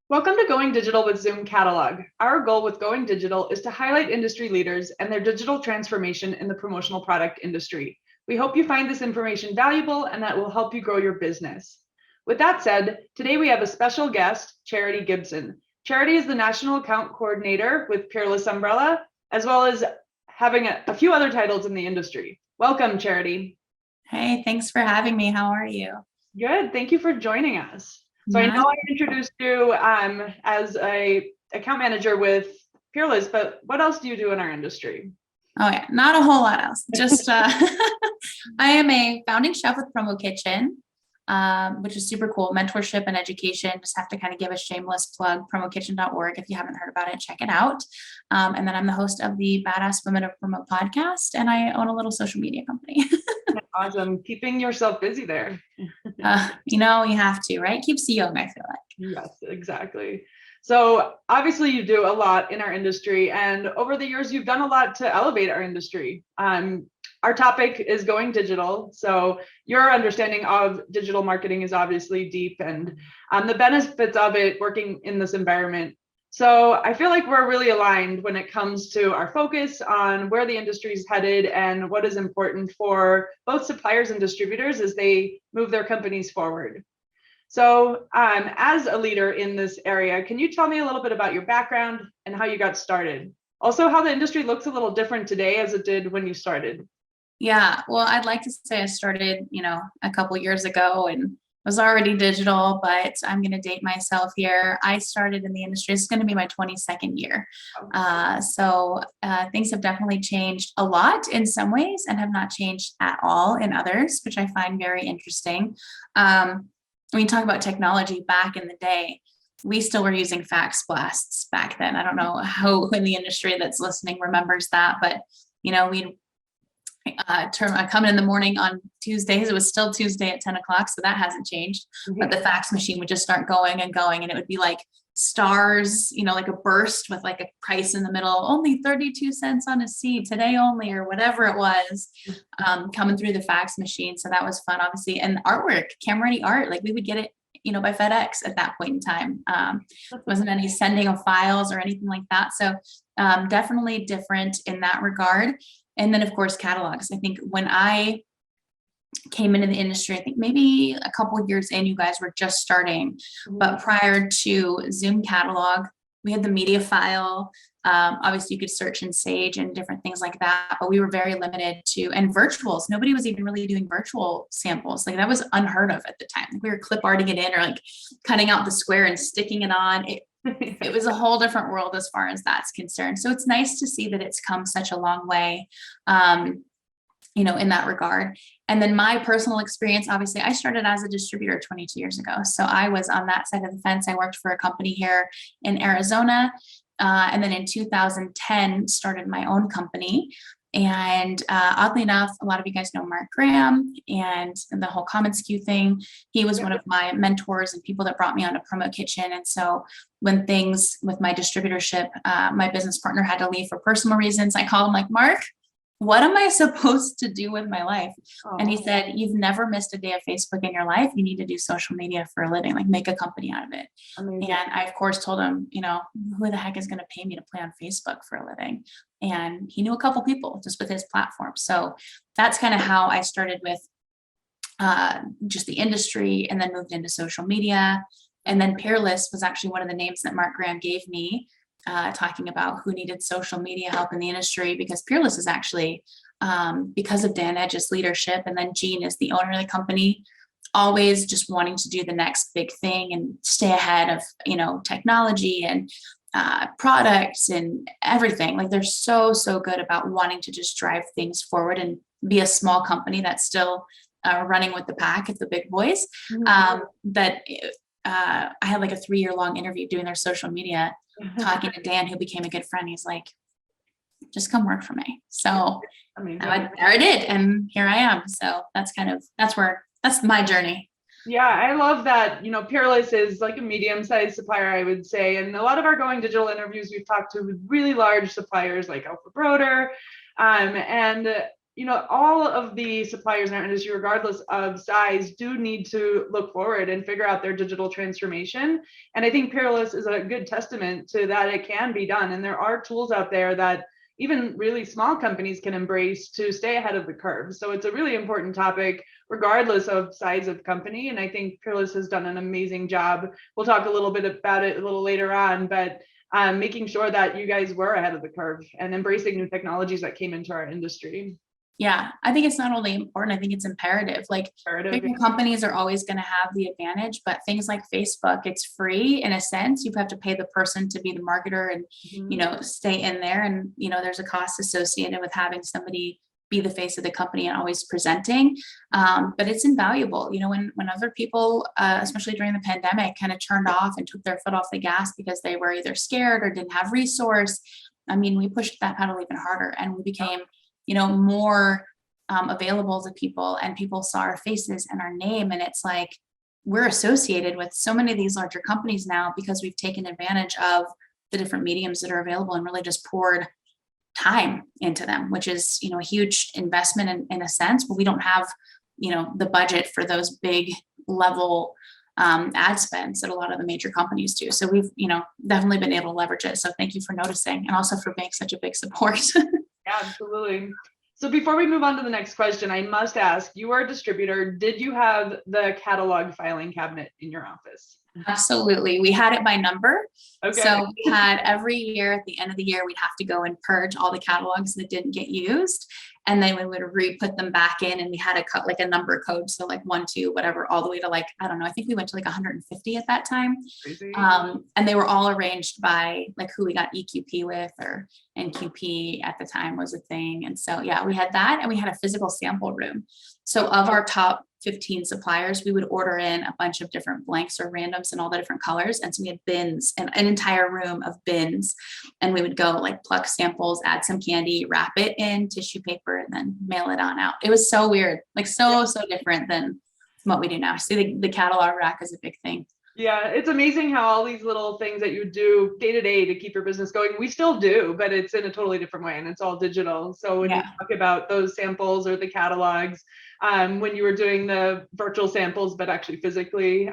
Welcome to Going Digital with Zoom Catalog. Our goal with Going Digital is to highlight industry leaders and their digital transformation in the promotional product industry. We hope you find this information valuable and that will help you grow your business. With that said, today we have a special guest, Charity Gibson. Charity is the National Account Coordinator with Peerless Umbrella, as well as having a few other titles in the industry. Welcome, Charity. Hey, thanks for having me. How are you? Good. Thank you for joining us. So I know I introduced you as a account manager with Peerless, but what else do you do in our industry? Oh yeah, not a whole lot else. Just I am a founding chef with Promo Kitchen, which is super cool. Mentorship and education. Just have to kind of give a shameless plug, promokitchen.org. If you haven't heard about it, check it out. And then I'm the host of the Badass Women of Promo podcast, and I own a little social media company. Awesome. Keeping yourself busy there. You have to, right? Keeps you young, I feel like. Yes, exactly. So obviously you do a lot in our industry, and over the years you've done a lot to elevate our industry. Our topic is going digital. So your understanding of digital marketing is obviously deep, and the benefits of it working in this environment. So I feel like we're really aligned when it comes to our focus on where the industry is headed and what is important for both suppliers and distributors as they move their companies forward. So as a leader in this area, can you tell me a little bit about your background and how you got started? Also, how the industry looks a little different today as it did when you started. Yeah, well, I'd like to say I started, a couple years ago and was already digital, but I'm going to date myself here. I started in the industry. It's going to be my 22nd year. So things have definitely changed a lot in some ways and have not changed at all in others, which I find very interesting. When you talk about technology back in the day, we still were using fax blasts back then. I don't know who in the industry that's listening remembers that, but we'd come in the morning on Tuesdays. It was still Tuesday at 10 o'clock. So that hasn't changed, but the fax machine would just start going and going. And it would be like stars, like a burst with like a price in the middle, only 32 cents on a seat today only, or whatever it was, coming through the fax machine. So that was fun, obviously. And artwork, camera ready art, like we would get it, by FedEx at that point in time. Wasn't any sending of files or anything like that. So definitely different in that regard. And then, of course, catalogs. I think when I came into the industry, I think maybe a couple of years in, you guys were just starting. But prior to Zoom Catalog, we had the media file. Obviously, you could search in Sage and different things like that. But we were very limited to, and virtuals. Nobody was even really doing virtual samples. Like that was unheard of at the time. Like we were clip arting it in or like cutting out the square and sticking it on. It was a whole different world as far as that's concerned. So it's nice to see that it's come such a long way, in that regard. And then my personal experience, obviously, I started as a distributor 22 years ago. So I was on that side of the fence. I worked for a company here in Arizona. And then in 2010, started my own company. And oddly enough, a lot of you guys know Mark Graham and the whole Common SKU thing. He was one of my mentors and people that brought me onto Promo Kitchen. And so when things with my distributorship, my business partner had to leave for personal reasons, I called him like, Mark, what am I supposed to do with my life? And he said, you've never missed a day of Facebook in your life. You need to do social media for a living, like make a company out of it. Amazing. And I, of course, told him, who the heck is going to pay me to play on Facebook for a living? And he knew a couple people just with his platform. So that's kind of how I started with just the industry and then moved into social media. And then Peerless was actually one of the names that Mark Graham gave me, talking about who needed social media help in the industry, because Peerless is actually, because of Dan Edge's leadership, and then Gene is the owner of the company, always just wanting to do the next big thing and stay ahead of, technology and products and everything. Like they're so good about wanting to just drive things forward and be a small company that's still running with the pack of the big boys. That I had like a 3-year-long interview doing their social media, talking to Dan, who became a good friend. He's like, just come work for me. So I did. And here I am. So that's my journey. Yeah, I love that. Peerless is like a medium-sized supplier, I would say. And a lot of our Going Digital interviews, we've talked to with really large suppliers like Alpha Broder. And all of the suppliers in our industry, regardless of size, do need to look forward and figure out their digital transformation. And I think Peerless is a good testament to that it can be done. And there are tools out there that even really small companies can embrace to stay ahead of the curve. So it's a really important topic, regardless of size of company. And I think Peerless has done an amazing job. We'll talk a little bit about it a little later on, but making sure that you guys were ahead of the curve and embracing new technologies that came into our industry. Yeah, I think it's not only important, I think it's imperative. Like bigger companies are always going to have the advantage, but things like Facebook, it's free in a sense. You have to pay the person to be the marketer and, stay in there. And, there's a cost associated with having somebody be the face of the company and always presenting. But it's invaluable. When other people, especially during the pandemic, kind of turned off and took their foot off the gas because they were either scared or didn't have resource. I mean, we pushed that pedal even harder and we became more available to people, and people saw our faces and our name. And it's like, we're associated with so many of these larger companies now because we've taken advantage of the different mediums that are available and really just poured time into them, which is, a huge investment in a sense, but we don't have, the budget for those big level ad spends that a lot of the major companies do. So we've, definitely been able to leverage it. So thank you for noticing and also for being such a big support. Absolutely. So before we move on to the next question, I must ask, you are a distributor. Did you have the catalog filing cabinet in your office? Absolutely. We had it by number. Okay. So we had every year at the end of the year, we'd have to go and purge all the catalogs that didn't get used. And then we would re-put them back in, and we had a number code. So like 1, 2, whatever, all the way to I don't know, I think we went to 150 at that time. Crazy. And they were all arranged by who we got EQP with, or NQP at the time was a thing. And so, yeah, we had that, and we had a physical sample room. So of our top 15 suppliers, we would order in a bunch of different blanks or randoms in all the different colors. And so we had bins, and an entire room of bins, and we would go pluck samples, add some candy, wrap it in tissue paper, and then mail it on out. It was so weird, so different than what we do now. So the catalog rack is a big thing. Yeah, it's amazing how all these little things that you do day to day to keep your business going, we still do, but it's in a totally different way, and it's all digital. So when you talk about those samples or the catalogs, when you were doing the virtual samples, but actually physically,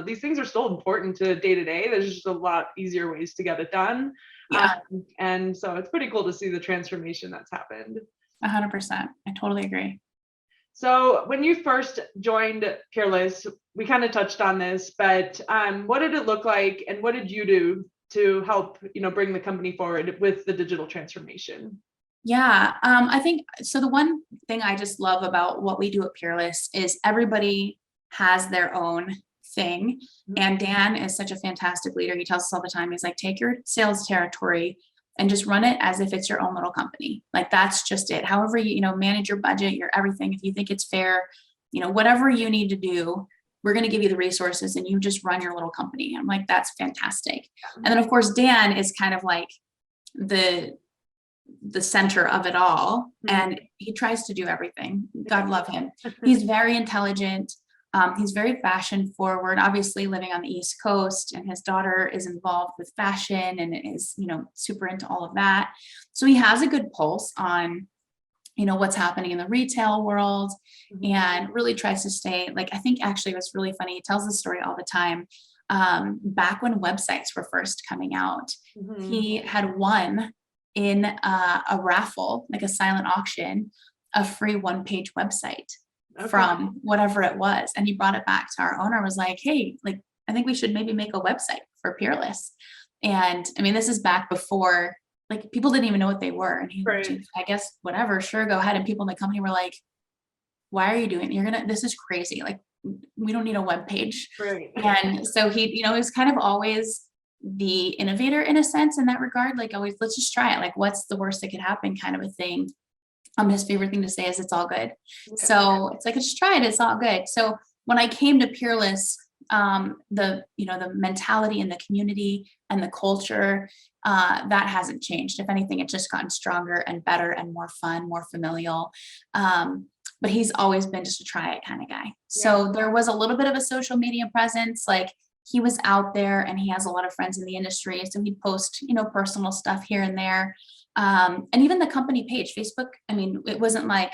these things are still important to day to day. There's just a lot easier ways to get it done. Yeah. And so it's pretty cool to see the transformation that's happened. 100%. I totally agree. So when you first joined Peerless, we kind of touched on this, but what did it look like, and what did you do to help, bring the company forward with the digital transformation? Yeah, I think so. The one thing I just love about what we do at Peerless is everybody has their own thing. And Dan is such a fantastic leader. He tells us all the time, he's like, take your sales territory and just run it as if it's your own little company. That's just it. However, manage your budget, your everything. If you think it's fair, whatever you need to do, we're going to give you the resources, and you just run your little company. I'm like, that's fantastic. And then of course, Dan is kind of the center of it all. And he tries to do everything. God love him. He's very intelligent. He's very fashion forward, obviously living on the East Coast, and his daughter is involved with fashion and is, super into all of that. So he has a good pulse on, what's happening in the retail world, and really tries to stay, I think actually it was really funny. He tells the story all the time. Back when websites were first coming out, he had won in a raffle, a silent auction, a free 1-page website. Okay. From whatever it was. And he brought it back to our owner, was like, hey, I think we should maybe make a website for Peerless. And I mean, this is back before, people didn't even know what they were. And he, I guess, whatever, sure, go ahead. And people in the company were like, why are you doing it? This is crazy. We don't need a web page. Right. And so he, was kind of always the innovator in a sense in that regard. Always, let's just try it. What's the worst that could happen kind of a thing. His favorite thing to say is it's all good. Yeah. So it's just try it. It's all good. So when I came to Peerless, the mentality and the community and the culture, that hasn't changed. If anything, it's just gotten stronger and better and more fun, more familial. But he's always been just a try it kind of guy. Yeah. So there was a little bit of a social media presence. He was out there, and he has a lot of friends in the industry. So he'd post, personal stuff here and there. And even the company page, Facebook, I mean, it wasn't like,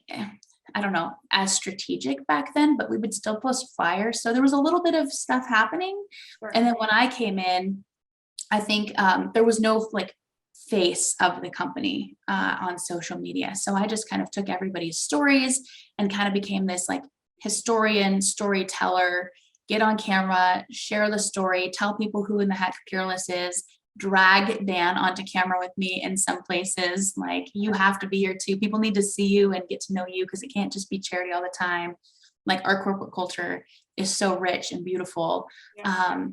I don't know, as strategic back then, but we would still post flyers. So there was a little bit of stuff happening. Sure. And then when I came in, I think there was no like face of the company on social media. So I just kind of took everybody's stories and kind of became this like historian, storyteller, get on camera, share the story, tell people who in the heck Peerless is, drag Dan onto camera with me in some places. Like, you have to be here too. People need to see you and get to know you, because it can't just be charity all the time. Like, our corporate culture is so rich and beautiful. Yeah.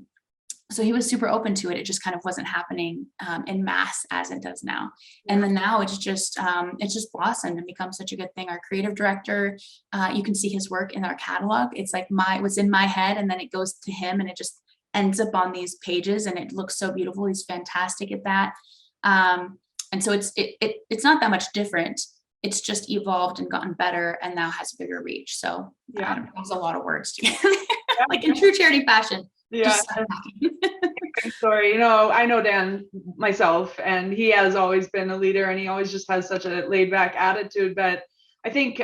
So he was super open to it. It just kind of wasn't happening in mass as it does now. And then now it's just blossomed and become such a good thing. Our creative director, you can see his work in our catalog. It's like what's in my head, and then it goes to him, and it just ends up on these pages, and it looks so beautiful. He's fantastic at that. And so it's not that much different. It's just evolved and gotten better, and now has bigger reach. So Yeah. there's a lot of words together, like in true charity fashion. Yeah. Great story. You know, I know Dan myself, and he has always been a leader, and he always just has such a laid back attitude. But I think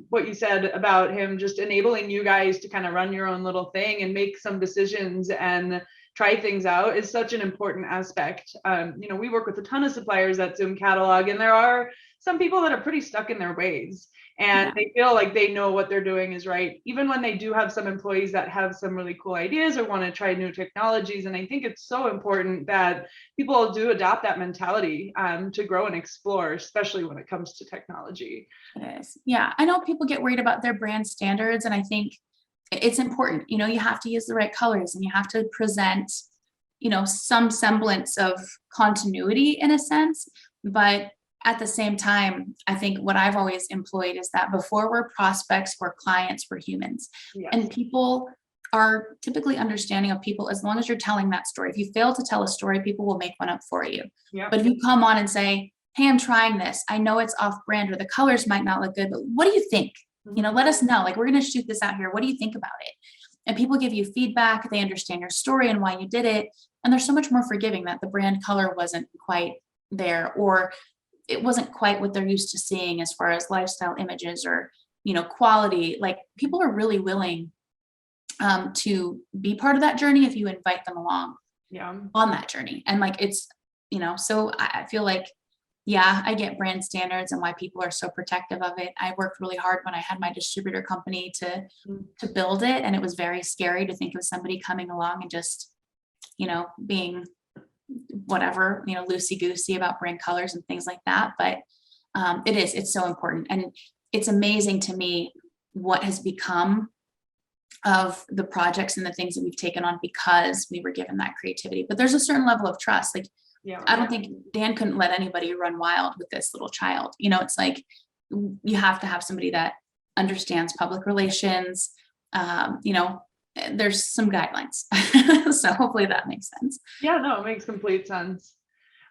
what you said about him just enabling you guys to kind of run your own little thing and make some decisions and try things out is such an important aspect. You know, we work with a ton of suppliers at Zoom Catalog, and there are some people that are pretty stuck in their ways, and they feel like they know what they're doing is right, even when they do have some employees that have some really cool ideas or want to try new technologies. And I think it's so important that people do adopt that mentality to grow and explore, especially when it comes to technology. It is. Yeah, I know people get worried about their brand standards, and I think it's important. You know, you have to use the right colors, and you have to present, you know, some semblance of continuity in a sense. But at the same time, I think what I've always employed is that before we're prospects, we're clients, we're humans. Yes. And people are typically understanding of people as long as you're telling that story. If you fail to tell a story, people will make one up for you. Yeah. But if you come on and say, hey, I'm trying this, I know it's off brand or the colors might not look good, but what do you think? You know, let us know. Like, we're going to shoot this out here. What do you think about it? And people give you feedback. They understand your story and why you did it. And they're so much more forgiving that the brand color wasn't quite there, or it wasn't quite what they're used to seeing as far as lifestyle images or, you know, quality. Like, people are really willing to be part of that journey if you invite them along on that journey. And like, it's, you know, so I feel like, yeah, I get brand standards and why people are so protective of it. I worked really hard when I had my distributor company to build it. And it was very scary to think of somebody coming along and just, you know, being whatever, you know, loosey-goosey about brand colors and things like that. But it's so important. And it's amazing to me what has become of the projects and the things that we've taken on because we were given that creativity. But there's a certain level of trust. Like, I don't think Dan couldn't let anybody run wild with this little child. You know, it's like, you have to have somebody that understands public relations. You know, there's some guidelines. So hopefully that makes sense. Yeah, no, it makes complete sense.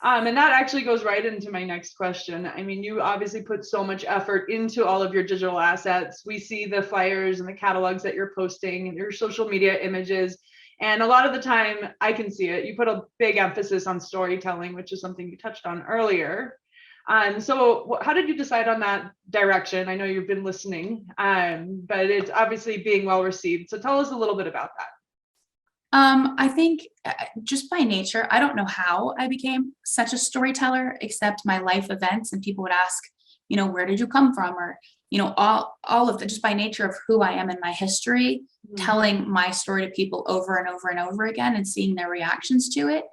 And that actually goes right into my next question. I mean, you obviously put so much effort into all of your digital assets. We see the flyers and the catalogs that you're posting and your social media images. And a lot of the time I can see it. You put a big emphasis on storytelling, which is something you touched on earlier. So how did you decide on that direction? I know you've been listening, but it's obviously being well received. So tell us a little bit about that. I think just by nature, I don't know how I became such a storyteller, except my life events, and people would ask, you know, where did you come from? Or, you know, all of it, just by nature of who I am in my history, telling my story to people over and over and over again and seeing their reactions to it.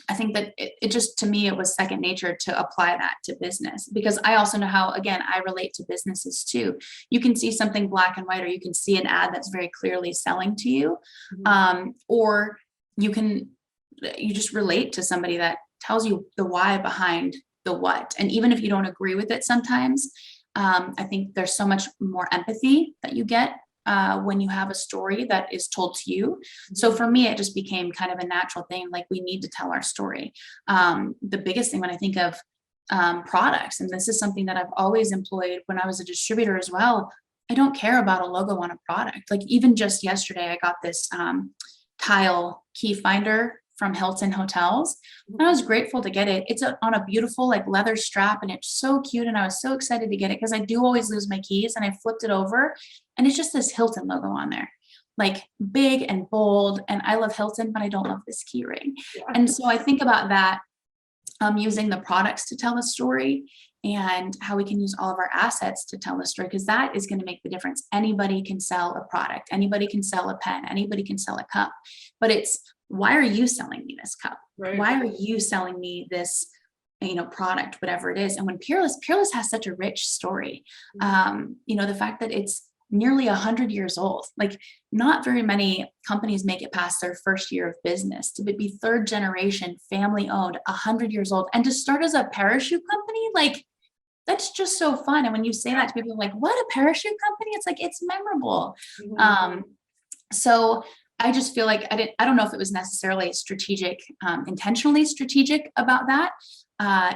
I think that it just, to me, it was second nature to apply that to business, because I also know how, again, I relate to businesses too. You can see something black and white, or you can see an ad that's very clearly selling to you. Or you just relate to somebody that tells you the why behind the what. And even if you don't agree with it sometimes, I think there's so much more empathy that you get when you have a story that is told to you. So for me, it just became kind of a natural thing. Like, we need to tell our story. The biggest thing when I think of products, and this is something that I've always employed when I was a distributor as well, I don't care about a logo on a product. Like, even just yesterday, I got this tile key finder from Hilton Hotels. And I was grateful to get it. It's on a beautiful like leather strap and it's so cute. And I was so excited to get it because I do always lose my keys, and I flipped it over and it's just this Hilton logo on there, like big and bold. And I love Hilton, but I don't love this key ring. Yeah. And so I think about that, using the products to tell a story and how we can use all of our assets to tell the story, because that is going to make the difference. Anybody can sell a product, anybody can sell a pen, anybody can sell a cup, but it's, why are you selling me this cup? Right. Why are you selling me this, product, whatever it is? And when Peerless has such a rich story, the fact that it's nearly 100 years old, like not very many companies make it past their first year of business, to be third generation, family owned, 100 years old, and to start as a parachute company, like that's just so fun. And when you say that to people, like, what, a parachute company? It's like, it's memorable. So I just feel like I don't know if it was necessarily strategic, intentionally strategic about that.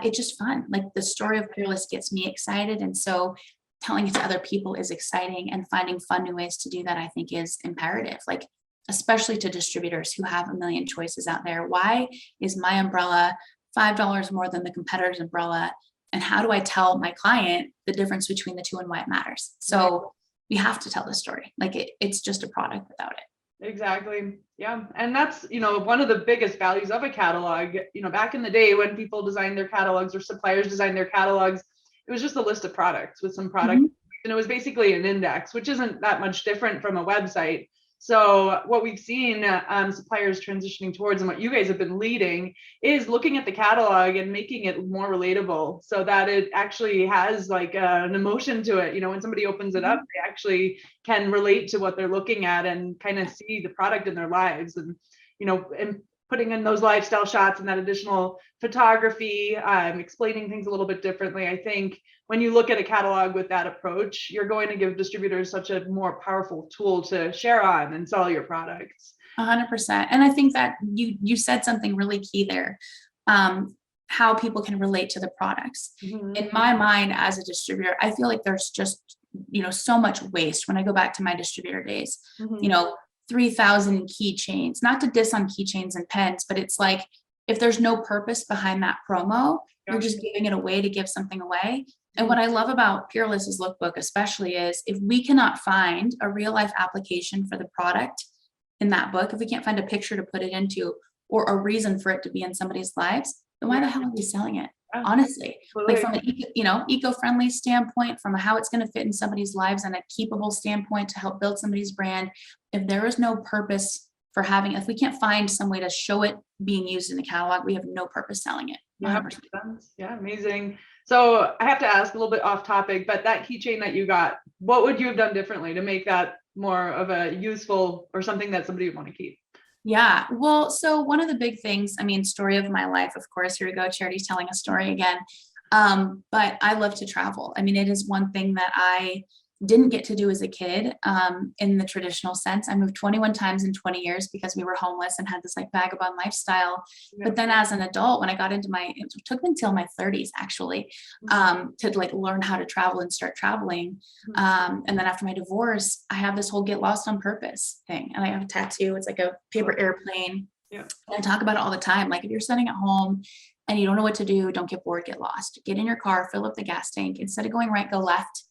It's just fun. Like the story of Peerless gets me excited. And so telling it to other people is exciting, and finding fun new ways to do that, I think, is imperative. Like, especially to distributors who have a million choices out there. Why is my umbrella $5 more than the competitor's umbrella? And how do I tell my client the difference between the two and why it matters? So we have to tell the story. Like it's just a product without it. Exactly. Yeah. And that's, one of the biggest values of a catalog. Back in the day when people designed their catalogs or suppliers designed their catalogs, it was just a list of products with some product. And it was basically an index, which isn't that much different from a website. So what we've seen suppliers transitioning towards, and what you guys have been leading, is looking at the catalog and making it more relatable, so that it actually has like an emotion to it. When somebody opens it up, they actually can relate to what they're looking at and kind of see the product in their lives. And and putting in those lifestyle shots and that additional photography, explaining things a little bit differently. I think when you look at a catalog with that approach, you're going to give distributors such a more powerful tool to share on and sell your products. 100%. And I think that you said something really key there. How people can relate to the products. In my mind, as a distributor, I feel like there's just, so much waste. When I go back to my distributor days, 3,000 keychains, not to diss on keychains and pens, but it's like, if there's no purpose behind that promo, you're just giving it away to give something away. And what I love about Peerless's lookbook especially is, if we cannot find a real life application for the product in that book, if we can't find a picture to put it into or a reason for it to be in somebody's lives, then why the hell are we selling it? Honestly, like from an eco-friendly standpoint, from how it's going to fit in somebody's lives, and a keepable standpoint to help build somebody's brand. If there is no purpose for having, if we can't find some way to show it being used in the catalog, we have no purpose selling it. 100%. Yeah, amazing. So I have to ask a little bit off topic, but that keychain that you got, what would you have done differently to make that more of a useful or something that somebody would want to keep? Yeah, well, so one of the big things, story of my life, of course, here we go, Charity's telling a story again. But I love to travel. It is one thing that I didn't get to do as a kid, in the traditional sense. I moved 21 times in 20 years because we were homeless and had this like vagabond lifestyle. But then as an adult, when I got into it took me until my 30s actually, to like learn how to travel and start traveling. And then after my divorce, I have this whole get lost on purpose thing. And I have a tattoo. It's like a paper airplane. And I talk about it all the time. Like, if you're sitting at home and you don't know what to do, don't get bored, get lost. Get in your car, fill up the gas tank. Instead of going right, go left.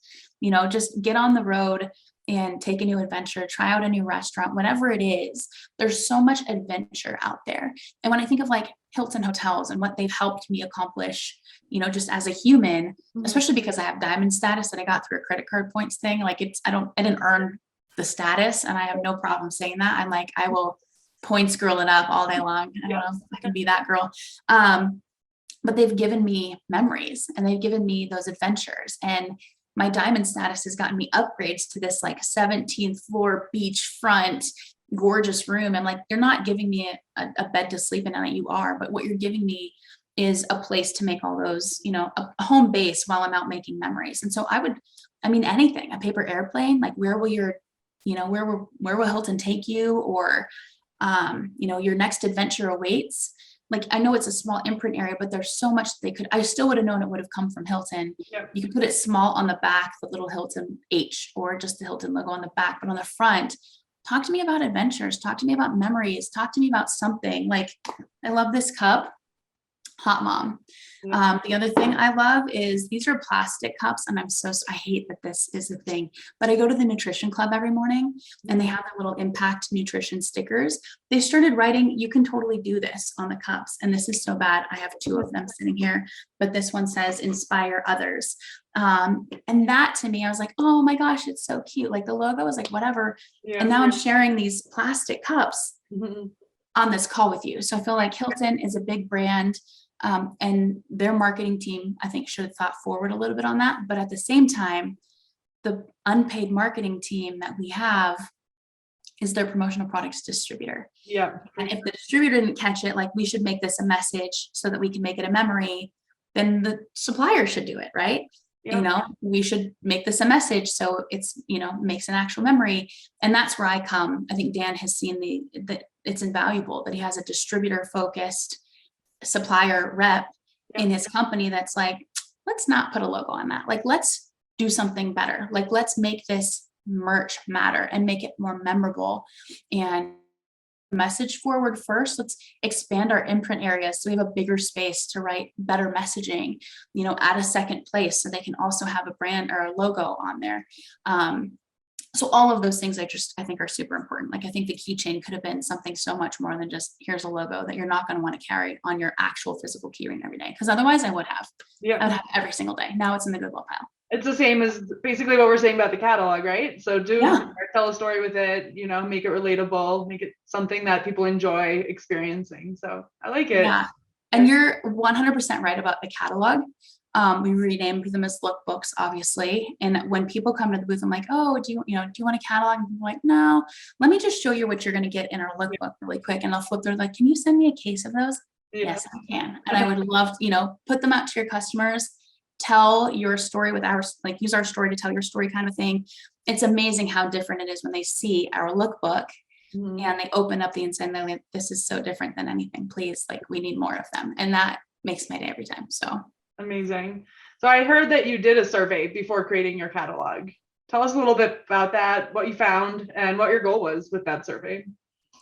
Just get on the road and take a new adventure, try out a new restaurant, whatever it is. There's so much adventure out there. And when I think of like Hilton Hotels and what they've helped me accomplish, just as a human, especially because I have diamond status that I got through a credit card points thing. Like I didn't earn the status, and I have no problem saying that. I'm like, I will points girl it up all day long. I don't know if I can be that girl. But they've given me memories, and they've given me those adventures, and my diamond status has gotten me upgrades to this like 17th floor beachfront gorgeous room. And like, you're not giving me a bed to sleep in, and you are, but what you're giving me is a place to make all those, a home base while I'm out making memories. And so anything, a paper airplane, like where will Hilton take you? Or, your next adventure awaits. Like, I know it's a small imprint area, but there's so much I still would have known it would have come from Hilton. You could put it small on the back, the little Hilton H, or just the Hilton logo on the back, but on the front, talk to me about adventures, talk to me about memories, talk to me about something. Like, I love this cup, Hot Mom. The other thing I love is these are plastic cups, and I hate that this is a thing, but I go to the nutrition club every morning and they have the little impact nutrition stickers. They started writing, "You can totally do this" on the cups. And this is so bad. I have 2 of them sitting here, but this one says "Inspire Others." And that to me, I was like, oh my gosh, it's so cute. Like the logo is like, whatever. Yeah. And now I'm sharing these plastic cups Mm-hmm. on this call with you. So I feel like Hilton is a big brand. And their marketing team, I think, should have thought forward a little bit on that. But at the same time, the unpaid marketing team that we have is their promotional products distributor. Yeah. And if the distributor didn't catch it, like, we should make this a message so that we can make it a memory, then the supplier should do it, right? Yeah. We should make this a message so it's, makes an actual memory. And that's where I come. I think Dan has seen that it's invaluable that he has a distributor focused supplier rep in his company that's like, let's not put a logo on that. Like, let's do something better. Like, let's make this merch matter and make it more memorable and message forward first. Let's expand our imprint areas so we have a bigger space to write better messaging, at a second place so they can also have a brand or a logo on there. So all of those things I think are super important. Like, I think the keychain could have been something so much more than just here's a logo that you're not going to want to carry on your actual physical key ring every day. Because otherwise I would have every single day. Now it's in the Goodwill pile. It's the same as basically what we're saying about the catalog, right? So tell a story with it, make it relatable, make it something that people enjoy experiencing. So I like it. Yeah. And you're 100% right about the catalog. We renamed them as lookbooks, obviously. And when people come to the booth, I'm like, oh, do you want a catalog? And I'm like, no, let me just show you what you're going to get in our lookbook really quick. And I'll flip through, like, can you send me a case of those? Yeah. Yes, I can. And I would love, put them out to your customers, tell your story with use our story to tell your story kind of thing. It's amazing how different it is when they see our lookbook and they open up the inside and they're like, this is so different than anything. Please, like, we need more of them. And that makes my day every time. So amazing. So I heard that you did a survey before creating your catalog. Tell us a little bit about that, what you found, and what your goal was with that survey.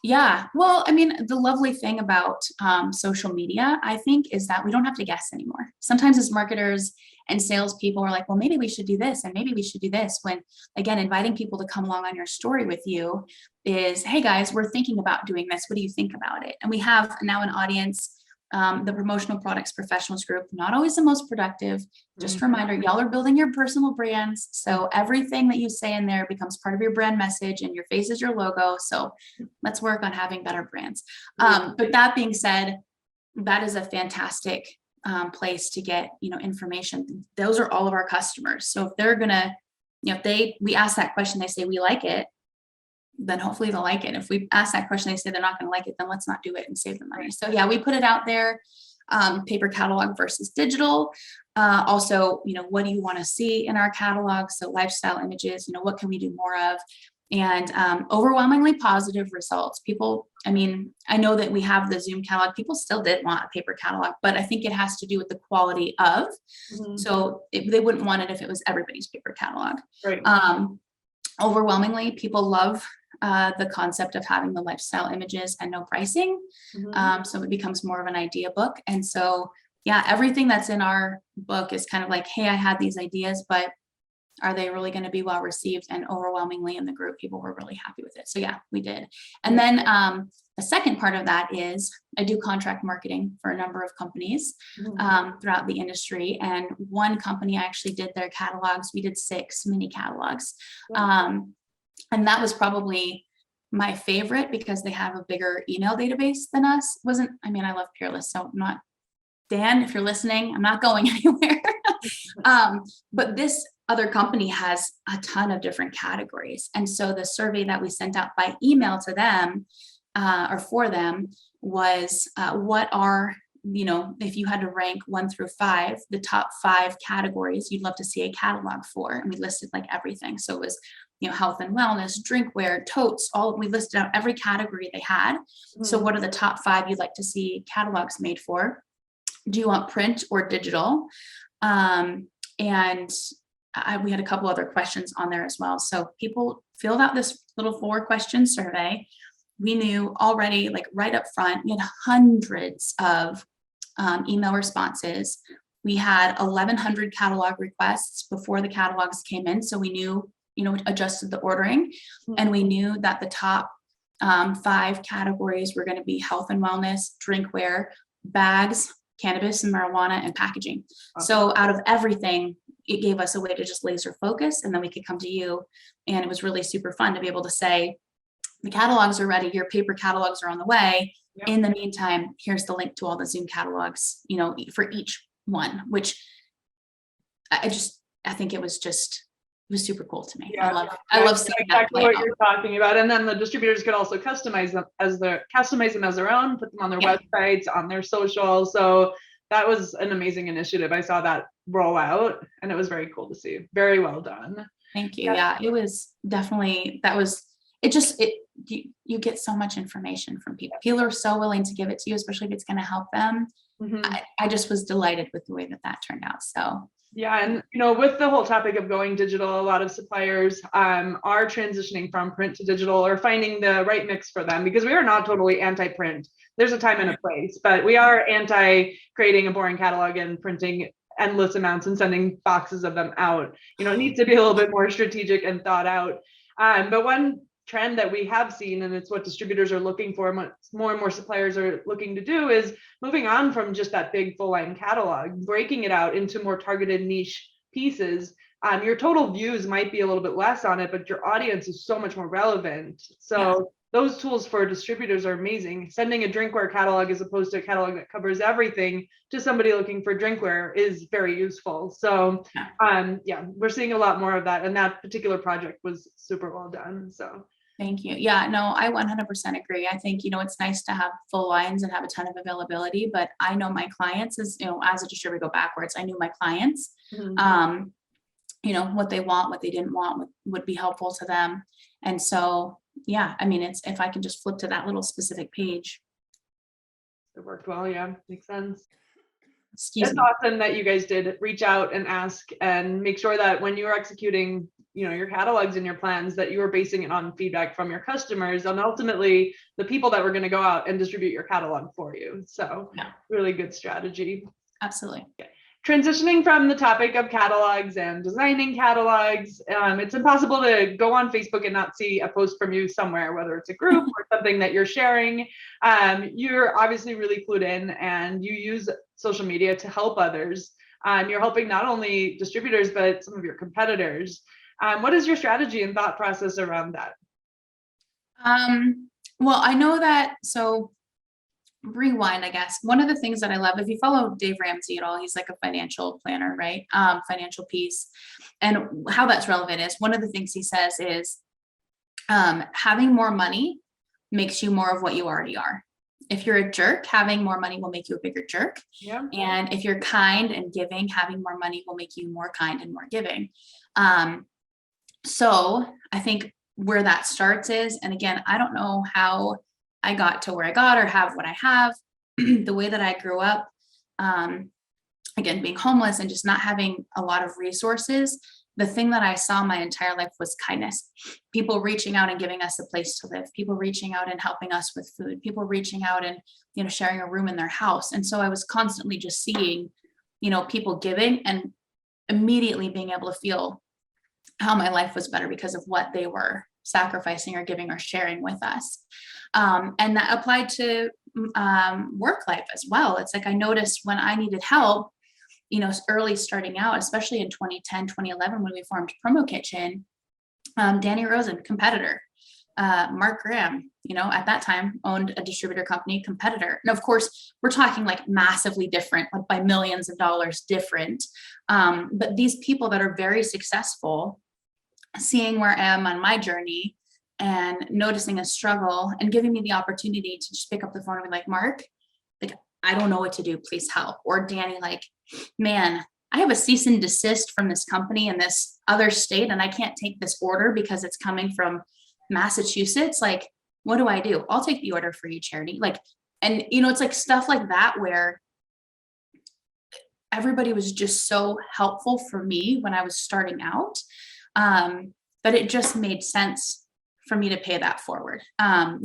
Yeah, well, I mean, the lovely thing about social media, I think, is that we don't have to guess anymore. Sometimes as marketers and salespeople are like, well, maybe we should do this and maybe we should do this. When, again, inviting people to come along on your story with you is, hey guys, we're thinking about doing this. What do you think about it? And we have now an audience. The promotional products professionals group, not always the most productive. Just a reminder, y'all are building your personal brands. So everything that you say in there becomes part of your brand message and your face is your logo. So let's work on having better brands. But that being said, that is a fantastic place to get, information. Those are all of our customers. So if they're going to, we ask that question, they say, we like it, then hopefully they'll like it. If we ask that question, they say they're not going to like it, then let's not do it and save the money. So yeah, we put it out there, paper catalog versus digital. Also, what do you want to see in our catalog? So lifestyle images, what can we do more of? And overwhelmingly positive results. People, I know that we have the Zoom catalog. People still did want a paper catalog, but I think it has to do with the quality of. So they wouldn't want it if it was everybody's paper catalog. Right. Overwhelmingly, people love the concept of having the lifestyle images and no pricing. So it becomes more of an idea book. And so, yeah, everything that's in our book is kind of like, hey, I had these ideas, but are they really going to be well received? And overwhelmingly in the group, people were really happy with it. So yeah, we did. And then the second part of that is I do contract marketing for a number of companies throughout the industry. And one company actually did their catalogs. We did 6 mini catalogs. And that was probably my favorite because they have a bigger email database than us. I love Peerless, so I'm not, Dan, if you're listening, I'm not going anywhere. But this other company has a ton of different categories. And so the survey that we sent out by email to them or for them was what are, if you had to rank 1 through 5, the top 5 categories you'd love to see a catalog for. And we listed like everything. So it was, health and wellness, drinkware, totes, we listed out every category they had. So what are the top 5 you'd like to see catalogs made for? Do you want print or digital? And we had a couple other questions on there as well. So people filled out this little 4-question survey. We knew already, like right up front, we had hundreds of email responses. We had 1,100 catalog requests before the catalogs came in. So we knew, adjusted the ordering, and we knew that the top 5 categories were going to be health and wellness, drinkware, bags, cannabis and marijuana, and packaging. So out of everything, it gave us a way to just laser focus, and then we could come to you. And it was really super fun to be able to say, the catalogs are ready, your paper catalogs are on the way. Yep. In the meantime, here's the link to all the Zoom catalogs, for each one, which I think it was super cool to me. Yeah, I love seeing exactly what you're talking about. And then the distributors could also customize them as their own, put them on their websites, on their social. So that was an amazing initiative. I saw that roll out, and it was very cool to see. Very well done. Thank you. Yeah, it was definitely, you get so much information from people. People are so willing to give it to you, especially if it's going to help them. Mm-hmm. I just was delighted with the way that turned out. So yeah, and with the whole topic of going digital, a lot of suppliers are transitioning from print to digital, or finding the right mix for them, because we are not totally anti-print. There's a time and a place, but we are anti creating a boring catalog and printing endless amounts and sending boxes of them out. It needs to be a little bit more strategic and thought out. But one trend that we have seen, and it's what distributors are looking for, and what more and more suppliers are looking to do, is moving on from just that big full line catalog, breaking it out into more targeted niche pieces. Your total views might be a little bit less on it, but your audience is so much more relevant. So those tools for distributors are amazing. Sending a drinkware catalog as opposed to a catalog that covers everything to somebody looking for drinkware is very useful. So we're seeing a lot more of that, and that particular project was super well done. So thank you. Yeah, no, I 100% agree. I think, it's nice to have full lines and have a ton of availability, but I know my clients as a distributor, go backwards. I knew my clients, what they want, what they didn't want, what would be helpful to them. And so, it's, if I can just flip to that little specific page. It worked well. Yeah, makes sense. Excuse me. Awesome that you guys did reach out and ask, and make sure that when you were executing your catalogs and your plans, that you were basing it on feedback from your customers, and ultimately the people that were going to go out and distribute your catalog for you. So really good strategy. Absolutely. Transitioning from the topic of catalogs and designing catalogs, it's impossible to go on Facebook and not see a post from you somewhere, whether it's a group or something that you're sharing. You're obviously really clued in, and you use social media to help others. You're helping not only distributors, but some of your competitors. What is your strategy and thought process around that? Well, I know that, so rewind, I guess. One of the things that I love, if you follow Dave Ramsey at all, he's like a financial planner, right? Financial piece. And how that's relevant is, one of the things he says is, having more money makes you more of what you already are. If you're a jerk, having more money will make you a bigger jerk. Yeah. And if you're kind and giving, having more money will make you more kind and more giving. So I think where that starts is, and again, I don't know how I got to where I got or have what I have, the way that I grew up, again, being homeless and just not having a lot of resources, the thing that I saw my entire life was kindness. People reaching out and giving us a place to live, people reaching out and helping us with food, people reaching out and, sharing a room in their house. And so I was constantly just seeing, people giving, and immediately being able to feel how my life was better because of what they were sacrificing or giving or sharing with us. And that applied to work life as well. It's like, I noticed when I needed help, early starting out, especially in 2010, 2011, when we formed Promo Kitchen, Danny Rosen, competitor, Mark Graham, at that time owned a distributor company, competitor. And of course, we're talking like massively different, like by millions of dollars different. But these people that are very successful, seeing where I am on my journey and noticing a struggle and giving me the opportunity to just pick up the phone and be like, Mark, like, I don't know what to do, please help. Or Danny, like, man, I have a cease and desist from this company in this other state, and I can't take this order because it's coming from Massachusetts. Like, what do I do? I'll take the order for you, Charity. Like, and it's like stuff like that where everybody was just so helpful for me when I was starting out, that it just made sense for me to pay that forward.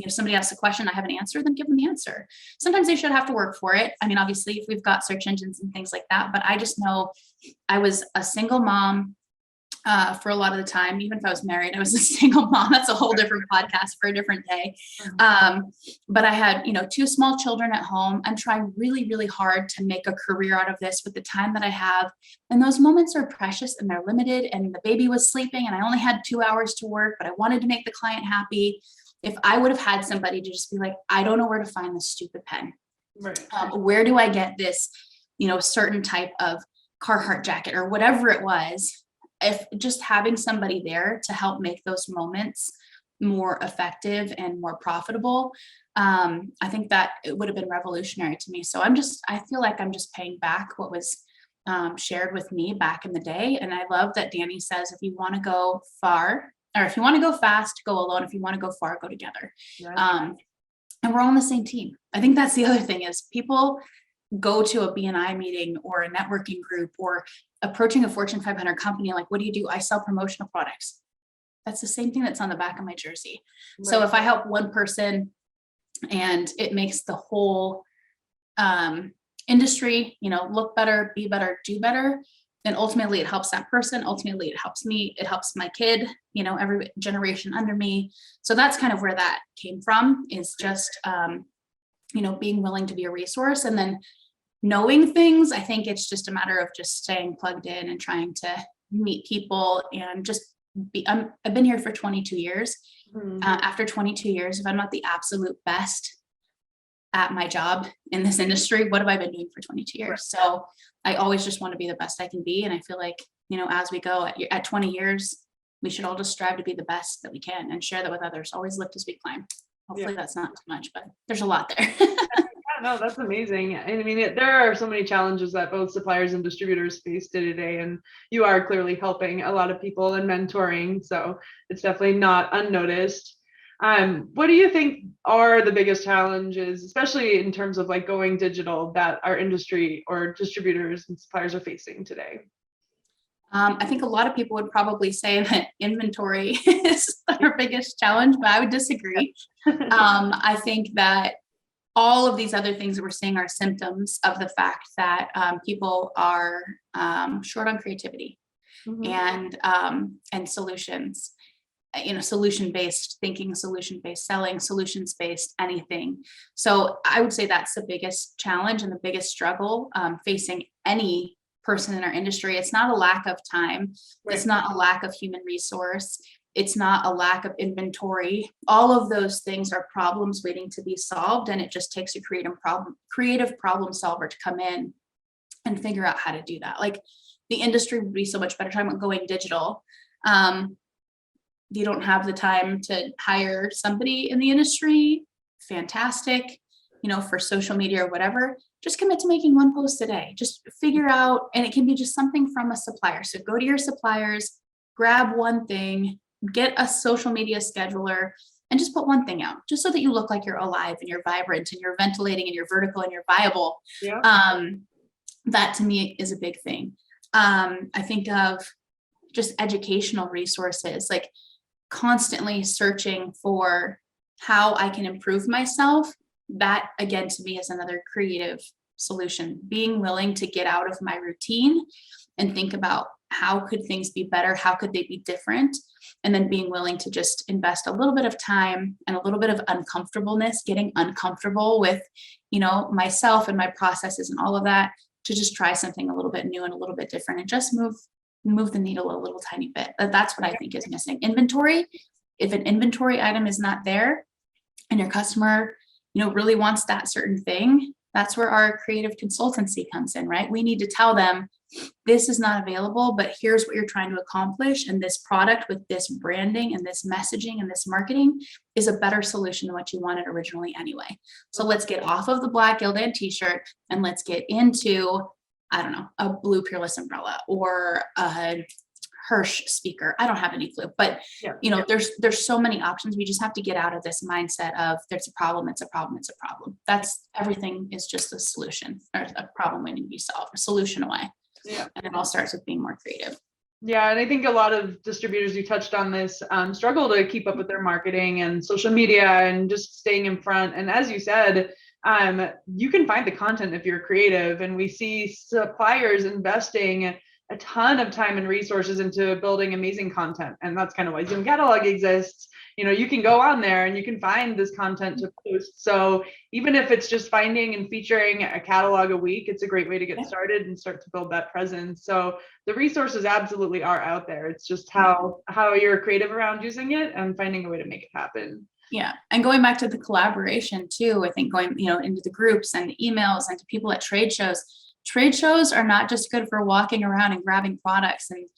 Somebody asks a question, I have an answer, then give them the answer. Sometimes they should have to work for it. I mean, obviously, if we've got search engines and things like that, but I just know I was a single mom for a lot of the time. Even if I was married, I was a single mom. That's a whole different podcast for a different day. But I had, 2 small children at home. I'm trying really, really hard to make a career out of this with the time that I have. And those moments are precious and they're limited. And the baby was sleeping and I only had 2 hours to work, but I wanted to make the client happy. If I would have had somebody to just be like, I don't know where to find this stupid pen. Right. Where do I get this, certain type of Carhartt jacket or whatever it was? If just having somebody there to help make those moments more effective and more profitable, I think that it would have been revolutionary to me. So I feel like I'm just paying back what was shared with me back in the day. And I love that Danny says, if you want to go far, or if you want to go fast, go alone. If you want to go far, go together. Yeah. And we're all on the same team. I think that's the other thing is people go to a BNI meeting or a networking group or approaching a Fortune 500 company. Like, what do you do? I sell promotional products. That's the same thing that's on the back of my jersey. Right. So if I help one person and it makes the whole industry, look better, be better, do better, then ultimately it helps that person. Ultimately it helps me. It helps my kid, every generation under me. So that's kind of where that came from, is just, being willing to be a resource. And then knowing things, I think it's just a matter of just staying plugged in and trying to meet people and just I've been here for 22 years. After 22 years, if I'm not the absolute best at my job in this industry, what have I been doing for 22 years? So I always just want to be the best I can be. And I feel like, as we go at 20 years, we should all just strive to be the best that we can and share that with others. Always lift as we climb. Hopefully that's not too much, but there's a lot there. No, that's amazing. And I mean, there are so many challenges that both suppliers and distributors face day to day, and you are clearly helping a lot of people and mentoring. So it's definitely not unnoticed. What do you think are the biggest challenges, especially in terms of like going digital, that our industry or distributors and suppliers are facing today? I think a lot of people would probably say that inventory is our biggest challenge, but I would disagree. I think that all of these other things that we're seeing are symptoms of the fact that people are short on creativity and solutions, solution-based thinking, solution-based selling, solutions-based anything. So I would say that's the biggest challenge and the biggest struggle facing any person in our industry. It's not a lack of time. Right. It's not a lack of human resource. It's not a lack of inventory. All of those things are problems waiting to be solved. And it just takes a creative problem solver to come in and figure out how to do that. Like, the industry would be so much better talking about going digital. You don't have the time to hire somebody in the industry. Fantastic. For social media or whatever, just commit to making one post a day. Just figure out, and it can be just something from a supplier. So go to your suppliers, grab one thing, get a social media scheduler, and just put one thing out, just so that you look like you're alive and you're vibrant and you're ventilating and you're vertical and you're viable. Yeah. That to me is a big thing. I think of just educational resources, like constantly searching for how I can improve myself. That again, to me, is another creative solution. Being willing to get out of my routine and think about how could things be better? How could they be different? And then being willing to just invest a little bit of time and a little bit of uncomfortableness, getting uncomfortable with, myself and my processes and all of that, to just try something a little bit new and a little bit different and just move the needle a little tiny bit. That's what I think is missing. Inventory. If an inventory item is not there and your customer really wants that certain thing, that's where our creative consultancy comes in, right? We need to tell them, this is not available, but here's what you're trying to accomplish. And this product with this branding and this messaging and this marketing is a better solution than what you wanted originally anyway. So let's get off of the black Gildan t-shirt and let's get into, I don't know, a blue Peerless umbrella or a Hirsch speaker. I don't have any clue, but Yeah. there's so many options. We just have to get out of this mindset of there's a problem, it's a problem, it's a problem. That's everything is just a solution or a problem waiting to be solved, a solution away. Yeah. And it all starts with being more creative. Yeah, and I think a lot of distributors, you touched on this, struggle to keep up with their marketing and social media and just staying in front. And as you said, you can find the content if you're creative, and we see suppliers investing a ton of time and resources into building amazing content, and that's kind of why Zoom Catalog exists. You can go on there and you can find this content to post. So even if it's just finding and featuring a catalog a week, it's a great way to get started and start to build that presence. So the resources absolutely are out there. It's just how you're creative around using it and finding a way to make it happen. Yeah. And going back to the collaboration too, I think going, into the groups and the emails and to people at trade shows. Trade shows are not just good for walking around and grabbing products and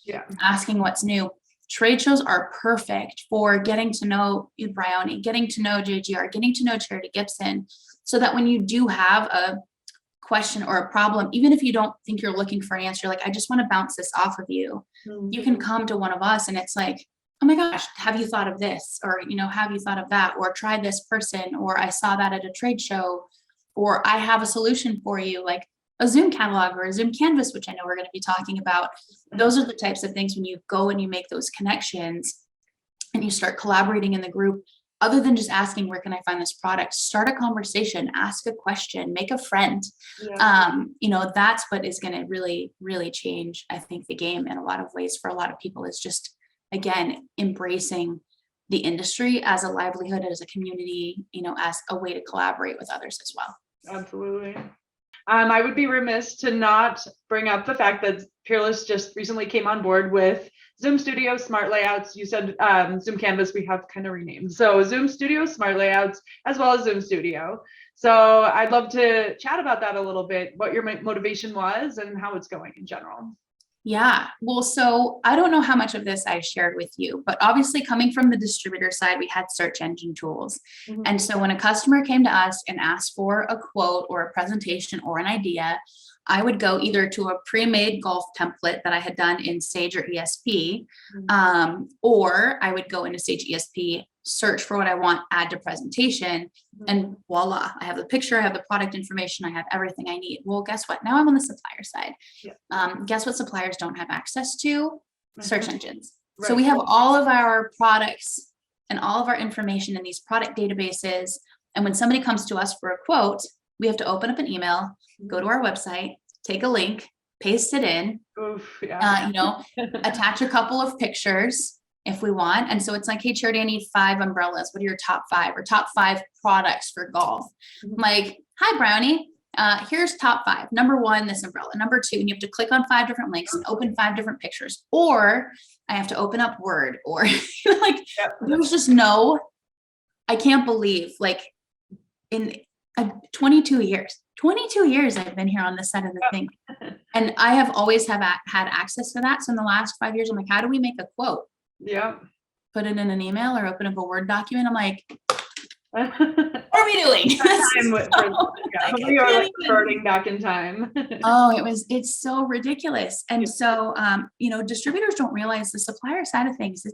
asking what's new. Trade shows are perfect for getting to know Bryony, getting to know JGR, getting to know Charity Gibson, so that when you do have a question or a problem, even if you don't think you're looking for an answer, like, I just want to bounce this off of you, you can come to one of us and it's like, oh my gosh, have you thought of this? Or, have you thought of that? Or try this person, or I saw that at a trade show, or I have a solution for you. Like, a Zoom catalog or a Zoom canvas, which I know we're going to be talking about. Those are the types of things when you go and you make those connections and you start collaborating in the group, other than just asking, where can I find this product? Start a conversation, ask a question, make a friend. That's what is going to really, really change, I think, the game in a lot of ways for a lot of people, is just, again, embracing the industry as a livelihood, as a community, as a way to collaborate with others as well. Absolutely. I would be remiss to not bring up the fact that Peerless just recently came on board with Zoom Studio Smart Layouts. You said Zoom Canvas, we have kind of renamed. So Zoom Studio Smart Layouts, as well as Zoom Studio. So I'd love to chat about that a little bit, what your motivation was and how it's going in general. Yeah, well, so I don't know how much of this I shared with you, but obviously coming from the distributor side, we had search engine tools. Mm-hmm. And so when a customer came to us and asked for a quote or a presentation or an idea, I would go either to a pre-made golf template that I had done in Sage or ESP, or I would go into Sage ESP, search for what I want, add to presentation, and voila, I have the picture, I have the product information, I have everything I need. Well, guess what? Now I'm on the supplier side. Guess what suppliers don't have access to? Search engines. Right. So we have all of our products and all of our information in these product databases. And when somebody comes to us for a quote, we have to open up an email, go to our website, take a link, paste it in, attach a couple of pictures if we want. And so it's like, hey, Charity, I need 5 umbrellas. What are your top 5 or top 5 products for golf? Mm-hmm. Like, hi, Bryony. Here's top 5. Number 1, this umbrella. Number 2, and you have to click on 5 different links and open 5 different pictures. Or I have to open up Word, or there's just I can't believe, like, in 22 years I've been here on this side of the thing, and I have always had access to that. So in the last 5 years, I'm like, how do we make a quote? Put it in an email or open up a Word document. I'm like, what are we doing? We are like starting back in time. It's so ridiculous. And so distributors don't realize the supplier side of things.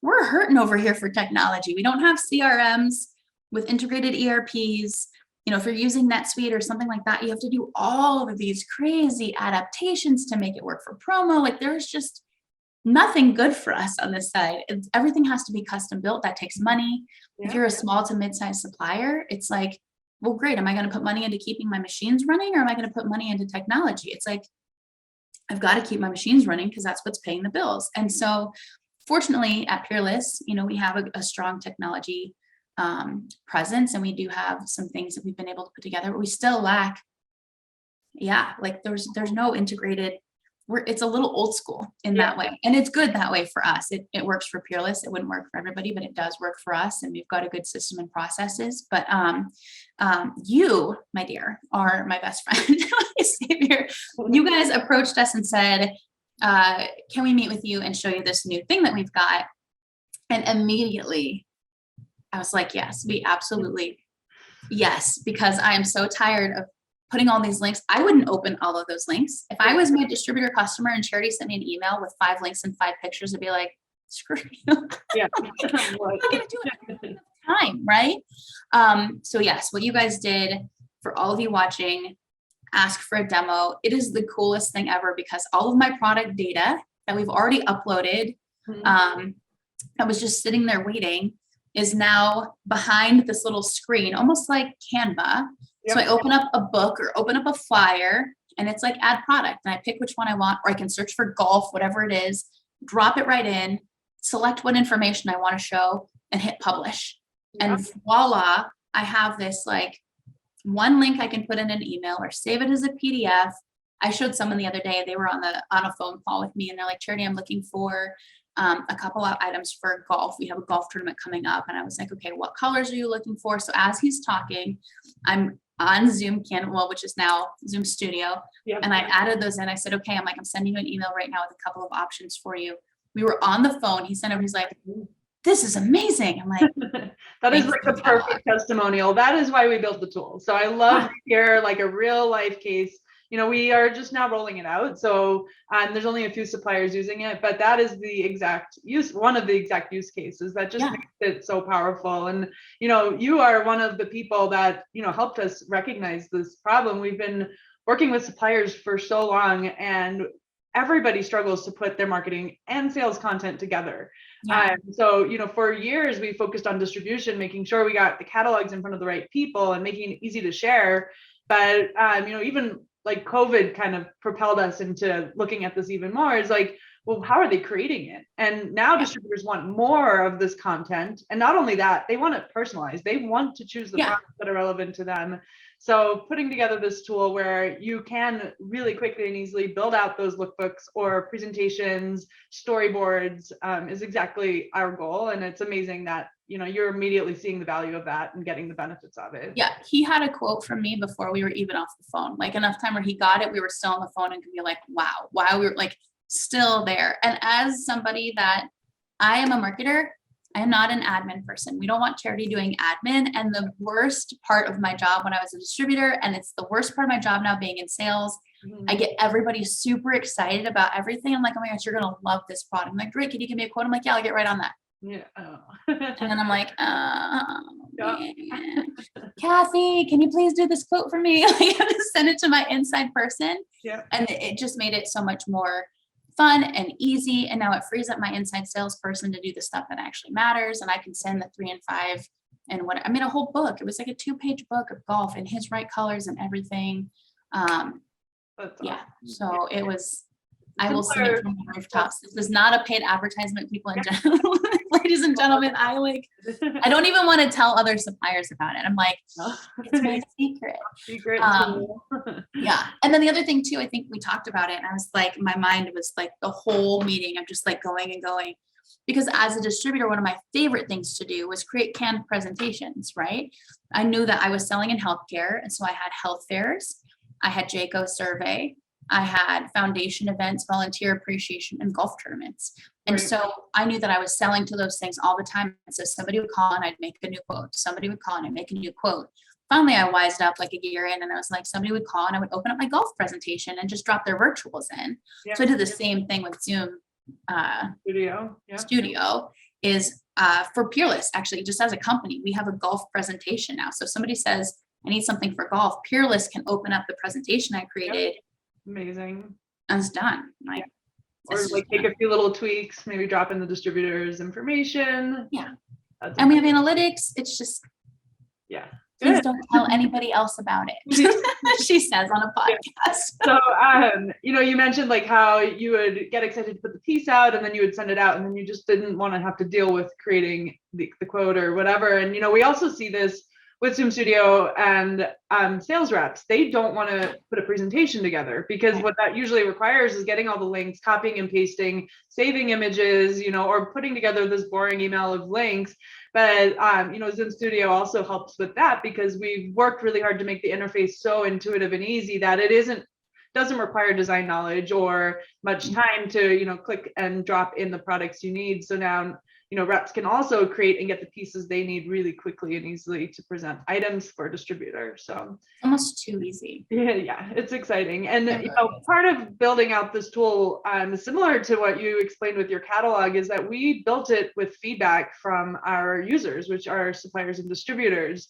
We're hurting over here for technology. We don't have CRMs with integrated ERPs. If you're using NetSuite or something like that, you have to do all of these crazy adaptations to make it work for promo. Like, there's just nothing good for us on this side. Everything has to be custom built. That takes money. If you're a small to mid-sized supplier, it's like, well, great. Am I going to put money into keeping my machines running, or am I going to put money into technology? It's like, I've got to keep my machines running because that's what's paying the bills. And so fortunately at Peerless, we have a strong technology presence, and we do have some things that we've been able to put together, but we still lack, there's no integrated, it's a little old school in that way, and it's good that way for us. It works for Peerless. It wouldn't work for everybody, but it does work for us, and we've got a good system and processes. But you, my dear, are my best friend. Savior. You guys approached us and said, can we meet with you and show you this new thing that we've got? And immediately I was like, yes, we absolutely, yes, because I am so tired of putting all these links. I wouldn't open all of those links. If I was my distributor customer and Charity sent me an email with 5 links and 5 pictures, I'd be like, screw you. Yeah. I'm not gonna do it. I don't have enough time, right? So yes, what you guys did, for all of you watching, ask for a demo. It is the coolest thing ever, because all of my product data that we've already uploaded, that was just sitting there waiting, is now behind this little screen, almost like Canva. So I open up a book or open up a flyer, and it's like add product, and I pick which one I want, or I can search for golf, whatever it is, drop it right in, select what information I want to show, and hit publish. And voila, I have this like one link I can put in an email or save it as a PDF. I showed someone the other day, they were on a phone call with me, and they're like, Charity, I'm looking for a couple of items for golf. We have a golf tournament coming up. And I was like, okay, what colors are you looking for? So as he's talking, I'm on Zoom Canva, which is now Zoom Studio. And I added those in. I said, okay, I'm sending you an email right now with a couple of options for you. We were on the phone. He sent over, he's like, this is amazing. I'm like, that is like the perfect testimonial. That is why we built the tool. So I love to hear like a real life case. You know, we are just now rolling it out. So there's only a few suppliers using it, but that is the exact use, one of the exact use cases that just makes it so powerful. And, you know, you are one of the people that, you know, helped us recognize this problem. We've been working with suppliers for so long, and everybody struggles to put their marketing and sales content together. So, you know, for years we focused on distribution, making sure we got the catalogs in front of the right people and making it easy to share. But, you know, even like COVID kind of propelled us into looking at this even more. Is like, well, how are they creating it? And now distributors want more of this content. And not only that, they want it personalized. They want to choose the products that are relevant to them. So putting together this tool where you can really quickly and easily build out those lookbooks or presentations, storyboards, is exactly our goal. And it's amazing that, you know, you're immediately seeing the value of that and getting the benefits of it. Yeah, he had a quote from me before we were even off the phone, like enough time where he got it, we were still on the phone and could be like, wow, we were like still there. And as somebody that, I am a marketer, I am not an admin person. We don't want Charity doing admin. And the worst part of my job when I was a distributor, and it's the worst part of my job now being in sales, I get everybody super excited about everything. I'm like, oh my gosh, you're gonna love this product. I'm like, great, can you give me a quote? I'm like, yeah, I'll get right on that. And then I'm like, man. Kathy, can you please do this quote for me? Like, I have to send it to my inside person. And it just made it so much more fun and easy. And now it frees up my inside salesperson to do the stuff that actually matters. And I can send the 3 and 5 and what I made a whole book. It was like a 2-page book of golf and his right colors and everything. So it was, I will sing it from the rooftops. This is not a paid advertisement, people and gentlemen, ladies and gentlemen. I don't even want to tell other suppliers about it. I'm like, it's my secret. And then the other thing too, I think we talked about it, and I was like, my mind was like the whole meeting, I'm just like going and going, because as a distributor, one of my favorite things to do was create canned presentations, right? I knew that I was selling in healthcare, and so I had health fairs, I had JACO survey, I had foundation events, volunteer appreciation, and golf tournaments. And so I knew that I was selling to those things all the time. And so somebody would call and I'd make a new quote. Somebody would call and I'd make a new quote. Finally, I wised up like a year in, and I was like, somebody would call and I would open up my golf presentation and just drop their virtuals in. So I did the same thing with Zoom Studio is for Peerless, actually, just as a company, we have a golf presentation now. So if somebody says, I need something for golf, Peerless can open up the presentation I created. Amazing. And it's done. Like, or like take a few little tweaks, maybe drop in the distributor's information. And we have analytics. It's just, please don't tell anybody else about it. She says on a podcast. So, you know, you mentioned like how you would get excited to put the piece out and then you would send it out, and then you just didn't want to have to deal with creating the quote or whatever. And, you know, we also see this with Zoom Studio and sales reps. They don't want to put a presentation together, because what that usually requires is getting all the links, copying and pasting, saving images, you know, or putting together this boring email of links. But, you know, Zoom Studio also helps with that, because we've worked really hard to make the interface so intuitive and easy that it doesn't require design knowledge or much time to, you know, click and drop in the products you need. So now, reps can also create and get the pieces they need really quickly and easily to present items for a distributor. So Almost too easy. yeah, it's exciting. And part of building out this tool, similar to what you explained with your catalog, is that we built it with feedback from our users, which are suppliers and distributors.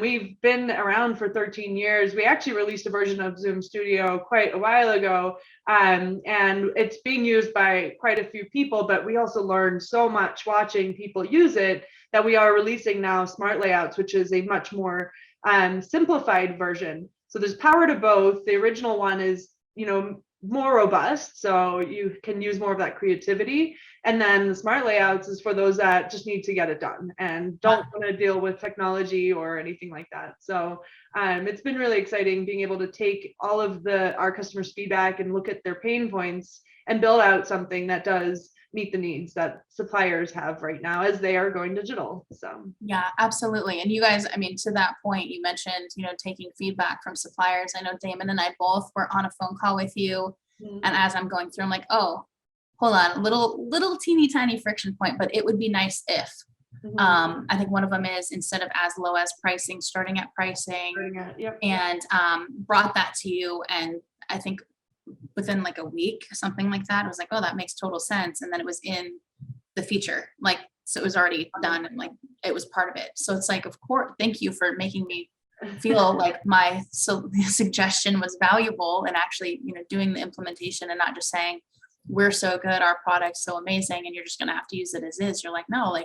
We've been around for 13 years. We actually released a version of Zoom Studio quite a while ago, and it's being used by quite a few people, but we also learned so much watching people use it that we are releasing now Smart Layouts, which is a much more simplified version. So there's power to both. The original one is, more robust, so you can use more of that creativity. And then the Smart Layouts is for those that just need to get it done and don't want to deal with technology or anything like that. So it's been really exciting being able to take all of our customers' feedback and look at their pain points and build out something that does meet the needs that suppliers have right now as they are going digital. So yeah, absolutely. And you guys, I mean, to that point, you mentioned, taking feedback from suppliers. I know Damon and I both were on a phone call with you. And as I'm going through, I'm like, oh, hold on, little teeny tiny friction point, but it would be nice if. I think one of them is, instead of as low as pricing, starting at pricing, and brought that to you. And I think within like a week, something like that, I was like, oh, that makes total sense. And then it was in the feature, so it was already done, and it was part of it. So it's like, of course, thank you for making me feel like my suggestion was valuable, and actually, doing the implementation and not just saying, we're so good, our product's so amazing, and you're just going to have to use it as is. You're like, no,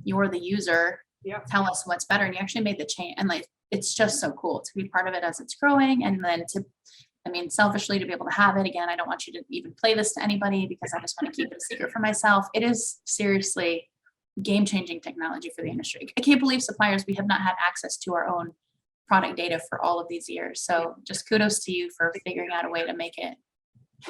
you're the user. Tell us what's better. And you actually made the change. And it's just so cool to be part of it as it's growing. And then selfishly, to be able to have it again. I don't want you to even play this to anybody, because I just want to keep it a secret for myself. It is seriously game-changing technology for the industry. I can't believe, suppliers, we have not had access to our own product data for all of these years. So just kudos to you for figuring out a way to make it.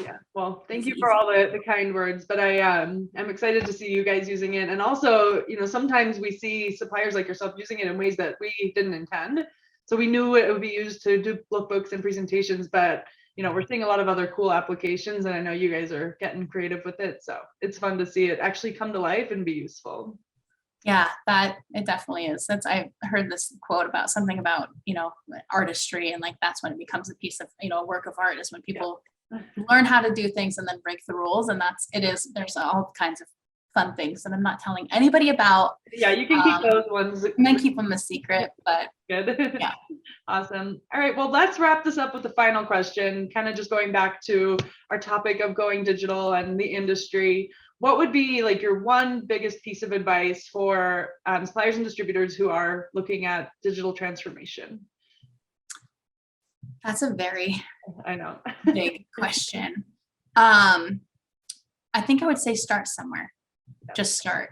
Yeah, well, thank you for all the kind words, but I'm excited to see you guys using it. And also, sometimes we see suppliers like yourself using it in ways that we didn't intend. So we knew it would be used to do lookbooks and presentations, but we're seeing a lot of other cool applications, and I know you guys are getting creative with it. So it's fun to see it actually come to life and be useful. Yeah, that it definitely is. I heard this quote about something about, artistry, and that's when it becomes a piece of, a work of art, is when people learn how to do things and then break the rules. And there's all kinds of fun things that I'm not telling anybody about. Yeah, you can keep those ones. I'm gonna keep them a secret, but good. Yeah. Awesome. All right, well, let's wrap this up with the final question, kind of just going back to our topic of going digital and the industry. What would be your one biggest piece of advice for suppliers and distributors who are looking at digital transformation? That's a very big question. I think I would say start somewhere. Just start.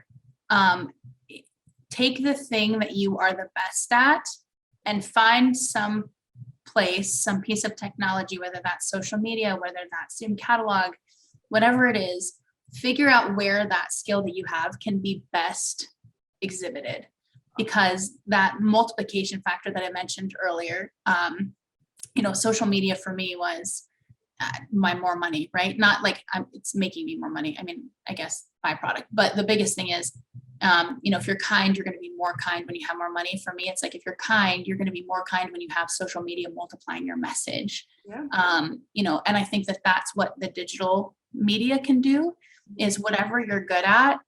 Take the thing that you are the best at and find some piece of technology, whether that's social media, whether that's Zoom catalog, whatever it is, figure out where that skill that you have can be best exhibited, because that multiplication factor that I mentioned earlier, social media for me was my more money, right? Not it's making me more money. I mean, I guess byproduct, but the biggest thing is, if you're kind, you're going to be more kind when you have more money. For me, it's if you're kind, you're going to be more kind when you have social media multiplying your message. And I think that that's what the digital media can do, is whatever you're good at,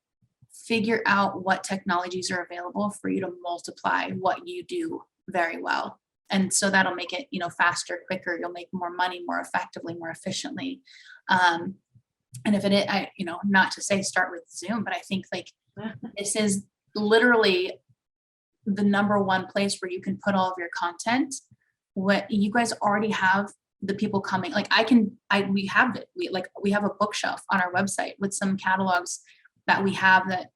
figure out what technologies are available for you to multiply what you do very well. And so that'll make it, faster, quicker. You'll make more money, more effectively, more efficiently. And if not to say start with Zoom, but I think this is literally the number one place where you can put all of your content. What you guys already have, the people coming, we have it. We have a bookshelf on our website with some catalogs that we have that,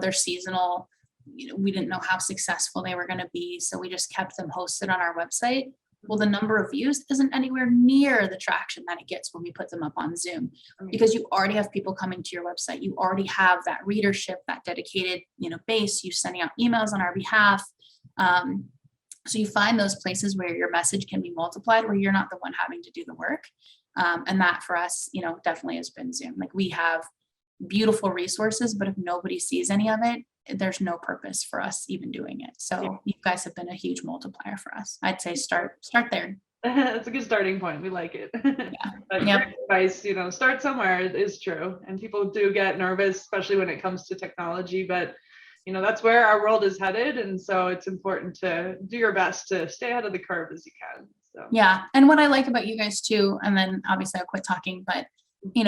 they're seasonal. We didn't know how successful they were going to be, so we just kept them hosted on our website. Well, the number of views isn't anywhere near the traction that it gets when we put them up on Zoom, because you already have people coming to your website. You already have that readership, that dedicated, base. You sending out emails on our behalf. So you find those places where your message can be multiplied, where you're not the one having to do the work. And that for us, definitely has been Zoom. We have beautiful resources, but if nobody sees any of it, there's no purpose for us even doing it. So you guys have been a huge multiplier for us. I'd say start there. That's a good starting point. We like it. But Yep. great advice, start somewhere is true. And people do get nervous, especially when it comes to technology, but that's where our world is headed. And so it's important to do your best to stay ahead of the curve as you can. So Yeah. And what I like about you guys too, and then obviously I'll quit talking, but you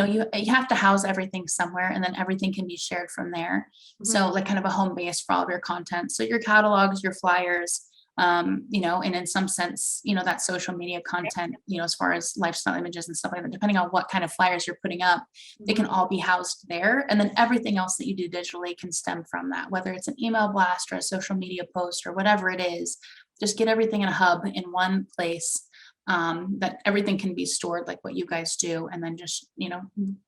have to house everything somewhere and then everything can be shared from there. So like kind of a home base for all of your content. So your catalogs, your flyers, and in some sense, that social media content, as far as lifestyle images and stuff like that, depending on what kind of flyers you're putting up, they can all be housed there. And then everything else that you do digitally can stem from that, whether it's an email blast or a social media post or whatever it is, just get everything in a hub in one place. That everything can be stored like what you guys do, and then just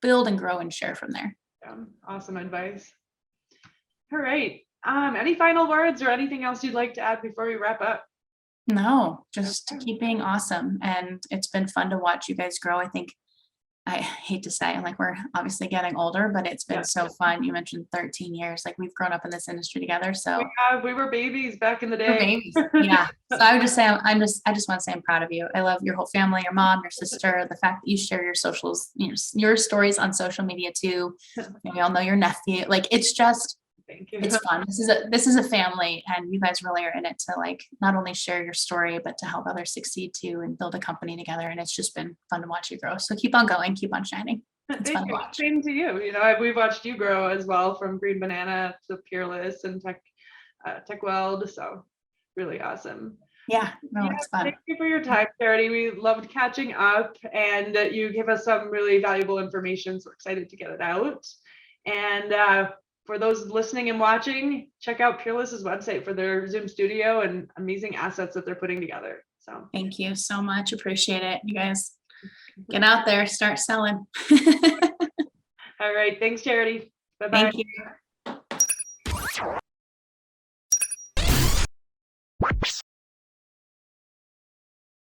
build and grow and share from there. Yeah, awesome advice. All right. Any final words or anything else you'd like to add before we wrap up? No, just keep being awesome, and it's been fun to watch you guys grow. I think I hate to say, like, we're obviously getting older, but it's been so fun. You mentioned 13 years, like we've grown up in this industry together. So we were babies back in the we're day. babies. Yeah. So I would just say, I just want to say I'm proud of you. I love your whole family, your mom, your sister, the fact that you share your socials, your stories on social media too. We all know your nephew. Like, it's just, Thank you. it's fun. This is a family, and you guys really are in it to like not only share your story, but to help others succeed too and build a company together. And it's just been fun to watch you grow. So keep on going, keep on shining. It's fun to watch. Same to you. We've watched you grow as well, from Green Banana to Peerless and Tech Weld. So really awesome. Yeah, no, it's fun. Thank you for your time, Charity. We loved catching up, and you gave us some really valuable information. So we're excited to get it out. And for those listening and watching, check out Peerless's website for their Zoom studio and amazing assets that they're putting together. So thank you so much. Appreciate it. You guys get out there, start selling. All right. Thanks, Charity. Bye-bye. Thank you.